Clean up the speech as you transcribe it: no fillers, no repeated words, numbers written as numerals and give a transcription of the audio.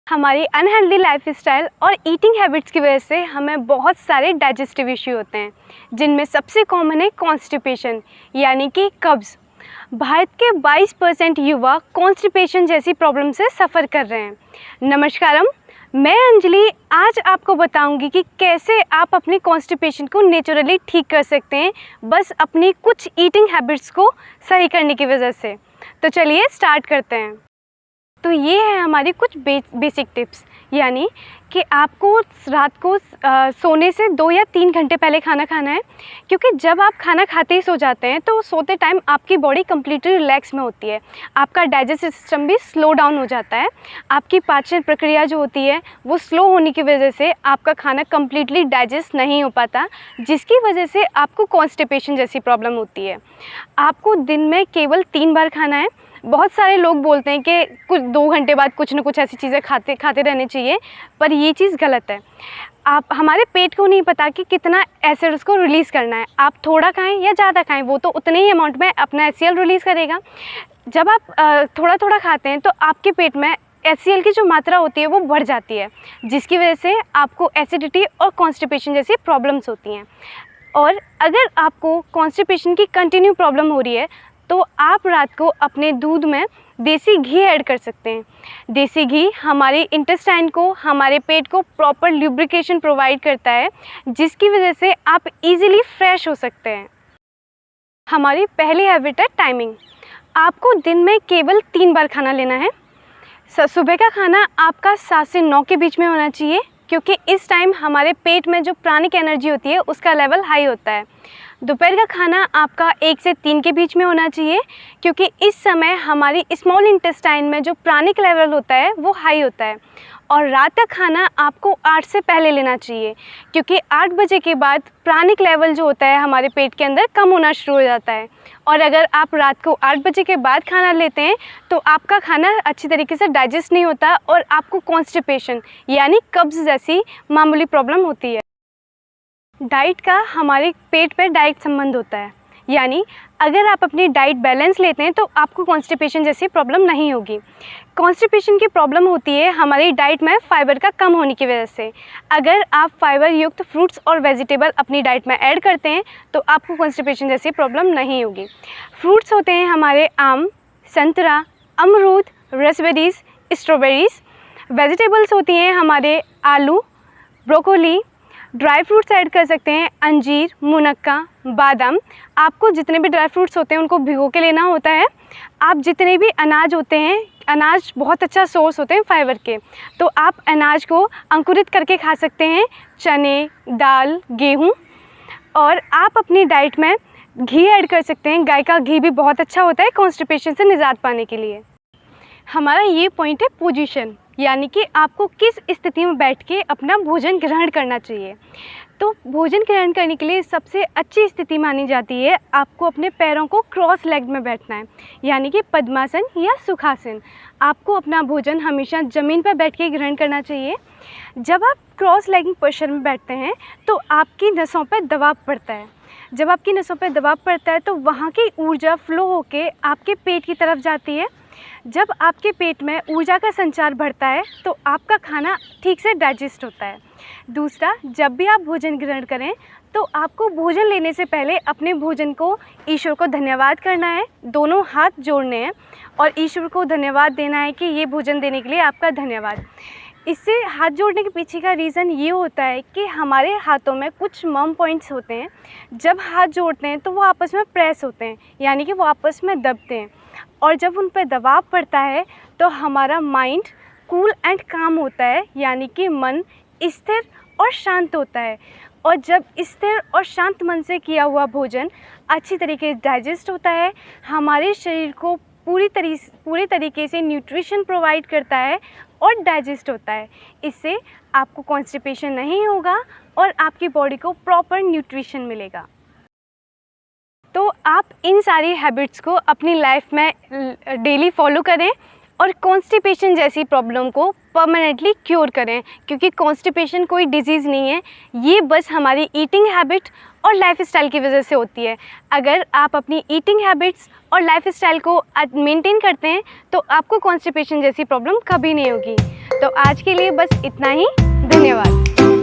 हमारी unhealthy lifestyle और eating habits की वजह से हमें बहुत सारे डाइजेस्टिव इश्यू होते हैं, जिनमें सबसे कॉमन है कॉन्स्टिपेशन यानी कि कब्ज़। भारत के 22% युवा कॉन्स्टिपेशन जैसी प्रॉब्लम से सफ़र कर रहे हैं। नमस्कारम, मैं अंजलि आज आपको बताऊंगी कि कैसे आप अपनी कॉन्स्टिपेशन को नेचुरली ठीक कर सकते हैं, बस अपनी कुछ ईटिंग हैबिट्स को सही करने की वजह से। तो चलिए स्टार्ट करते हैं। तो ये है हमारी कुछ बेसिक टिप्स, यानी कि आपको रात को सोने से 2 या 3 घंटे पहले खाना खाना है, क्योंकि जब आप खाना खाते ही सो जाते हैं तो सोते टाइम आपकी बॉडी कम्प्लीटली रिलैक्स में होती है, आपका डाइजेस्टिव सिस्टम भी स्लो डाउन हो जाता है, आपकी पाचन प्रक्रिया जो होती है वो स्लो होने की वजह से आपका खाना कम्प्लीटली डाइजेस्ट नहीं हो पाता, जिसकी वजह से आपको कॉन्स्टिपेशन जैसी प्रॉब्लम होती है। आपको दिन में केवल 3 बार खाना है। बहुत सारे लोग बोलते हैं कि कुछ 2 घंटे बाद कुछ ना कुछ ऐसी चीज़ें खाते रहने चाहिए, पर ये चीज़ गलत है। आप हमारे पेट को नहीं पता कि कितना एसिड उसको रिलीज़ करना है। आप थोड़ा खाएं या ज़्यादा खाएं, वो तो उतने ही अमाउंट में अपना HCl रिलीज़ करेगा। जब आप थोड़ा थोड़ा खाते हैं तो आपके पेट में HCl की जो मात्रा होती है वो बढ़ जाती है, जिसकी वजह से आपको एसिडिटी और कॉन्स्टिपेशन जैसी प्रॉब्लम्स होती हैं। और अगर आपको कॉन्स्टिपेशन की कंटिन्यू प्रॉब्लम हो रही है तो आप रात को अपने दूध में देसी घी ऐड कर सकते हैं। देसी घी हमारे इंटेस्टाइन को, हमारे पेट को प्रॉपर ल्यूब्रिकेशन प्रोवाइड करता है, जिसकी वजह से आप इजीली फ्रेश हो सकते हैं। हमारी पहली हैबिट है टाइमिंग। आपको दिन में केवल 3 बार खाना लेना है। सुबह का खाना आपका 7 से 9 के बीच में होना चाहिए, क्योंकि इस टाइम हमारे पेट में जो प्राणिक एनर्जी होती है उसका लेवल हाई होता है। दोपहर का खाना आपका 1 से 3 के बीच में होना चाहिए, क्योंकि इस समय हमारी स्मॉल इंटेस्टाइन में जो प्राणिक लेवल होता है वो हाई होता है। और रात का खाना आपको 8 से पहले लेना चाहिए, क्योंकि 8 बजे के बाद प्राणिक लेवल जो होता है हमारे पेट के अंदर कम होना शुरू हो जाता है। और अगर आप रात को 8 बजे के बाद खाना लेते हैं तो आपका खाना अच्छी तरीके से डाइजेस्ट नहीं होता और आपको कॉन्स्टिपेशन यानी कब्ज़ जैसी मामूली प्रॉब्लम होती है। डाइट का हमारे पेट पर डायरेक्ट संबंध होता है, यानी अगर आप अपनी डाइट बैलेंस लेते हैं तो आपको कॉन्स्टिपेशन जैसी प्रॉब्लम नहीं होगी। कॉन्स्टिपेशन की प्रॉब्लम होती है हमारी डाइट में फाइबर का कम होने की वजह से। अगर आप फाइबर युक्त फ्रूट्स और वेजिटेबल अपनी डाइट में ऐड करते हैं तो आपको कॉन्स्टिपेशन जैसी प्रॉब्लम नहीं होगी। फ्रूट्स होते हैं हमारे आम, संतरा, अमरूद, रसबेरीज, स्ट्रॉबेरीज। वेजिटेबल्स होती हैं हमारे आलू, ब्रोकोली। ड्राई फ्रूट्स ऐड कर सकते हैं अंजीर, मुनक्का, बादाम। आपको जितने भी ड्राई फ्रूट्स होते हैं उनको भिगो के लेना होता है। आप जितने भी अनाज होते हैं, अनाज बहुत अच्छा सोर्स होते हैं फाइबर के, तो आप अनाज को अंकुरित करके खा सकते हैं, चने, दाल, गेहूँ। और आप अपनी डाइट में घी ऐड कर सकते हैं। गाय का घी भी बहुत अच्छा होता है कॉन्स्टिपेशन से निजात पाने के लिए। हमारा ये पॉइंट है पोजीशन, यानी कि आपको किस स्थिति में बैठ के अपना भोजन ग्रहण करना चाहिए। तो भोजन ग्रहण करने के लिए सबसे अच्छी स्थिति मानी जाती है आपको अपने पैरों को क्रॉस लेग में बैठना है, यानी कि पद्मासन या सुखासन। आपको अपना भोजन हमेशा ज़मीन पर बैठ के ग्रहण करना चाहिए। जब आप क्रॉस लेगिंग पोस्चर में बैठते हैं तो आपकी नसों पर दबाव पड़ता है। जब आपकी नसों पर दबाव पड़ता है तो वहाँ की ऊर्जा फ्लो होके आपके पेट की तरफ जाती है। जब आपके पेट में ऊर्जा का संचार बढ़ता है तो आपका खाना ठीक से डाइजेस्ट होता है। दूसरा, जब भी आप भोजन ग्रहण करें तो आपको भोजन लेने से पहले अपने भोजन को ईश्वर को धन्यवाद करना है, दोनों हाथ जोड़ने हैं और ईश्वर को धन्यवाद देना है कि ये भोजन देने के लिए आपका धन्यवाद। इससे हाथ जोड़ने के पीछे का रीज़न ये होता है कि हमारे हाथों में कुछ मम पॉइंट्स होते हैं। जब हाथ जोड़ते हैं तो वो आपस में प्रेस होते हैं, यानी कि वो आपस में दबते हैं, और जब उन पर दबाव पड़ता है तो हमारा माइंड कूल एंड काम होता है, यानी कि मन स्थिर और शांत होता है। और जब स्थिर और शांत मन से किया हुआ भोजन अच्छी तरीके से डाइजेस्ट होता है, हमारे शरीर को पूरी तरीके से न्यूट्रिशन प्रोवाइड करता है और डाइजेस्ट होता है। इससे आपको कॉन्स्टिपेशन नहीं होगा और आपकी बॉडी को प्रॉपर न्यूट्रिशन मिलेगा। तो आप इन सारी हैबिट्स को अपनी लाइफ में डेली फॉलो करें और कॉन्स्टिपेशन जैसी प्रॉब्लम को परमानेंटली क्योर करें, क्योंकि कॉन्स्टिपेशन कोई डिजीज़ नहीं है, ये बस हमारी ईटिंग हैबिट और लाइफस्टाइल की वजह से होती है। अगर आप अपनी ईटिंग हैबिट्स और लाइफस्टाइल को मेंटेन करते हैं तो आपको कॉन्स्टिपेशन जैसी प्रॉब्लम कभी नहीं होगी। तो आज के लिए बस इतना ही। धन्यवाद।